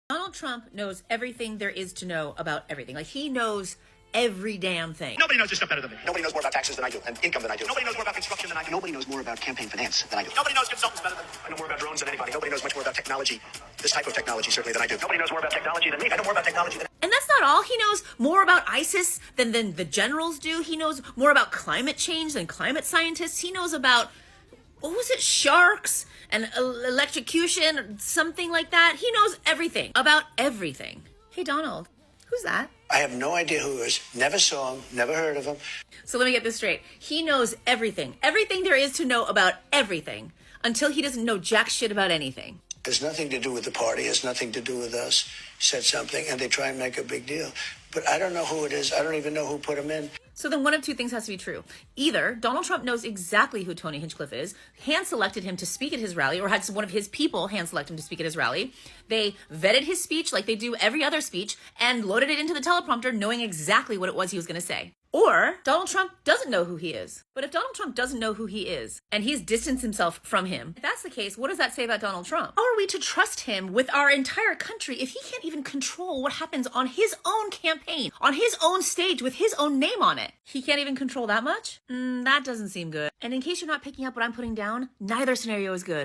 Donald Trump knows everything there is to know about everything. Like, he knows every damn thing. Nobody knows this stuff better than me. Nobody knows more about taxes than I do, and income than I do. Nobody knows more about construction than I do. Nobody knows more about campaign finance than I do. Nobody knows consultants better than me. I know more about drones than anybody. Nobody knows much more about technology, this type of technology, certainly, than I do. Nobody knows more about technology than me. I know more about technology than... And that's not all. He knows more about ISIS than the generals do. He knows more about climate change than climate scientists. He knows about, what was it, sharks and electrocution or something like that. He knows everything about everything. Hey, Donald, who's that? I have no idea who he is. Never saw him, never heard of him. So let me get this straight. He knows everything. Everything there is to know about everything until he doesn't know jack shit about anything. Has nothing to do with the party, has nothing to do with us. He said something, and they try and make a big deal. But I don't know who it is. I don't even know who put him in. So then one of two things has to be true. Either Donald Trump knows exactly who Tony Hinchcliffe is, hand-selected him to speak at his rally, or had one of his people hand-select him to speak at his rally. They vetted his speech like they do every other speech and loaded it into the teleprompter knowing exactly what it was he was going to say. Or Donald Trump doesn't know who he is. But if Donald Trump doesn't know who he is, and he's distanced himself from him, if that's the case, what does that say about Donald Trump? How are we to trust him with our entire country if he can't even control what happens on his own campaign, on his own stage with his own name on it? He can't even control that much? That doesn't seem good. And in case you're not picking up what I'm putting down, neither scenario is good.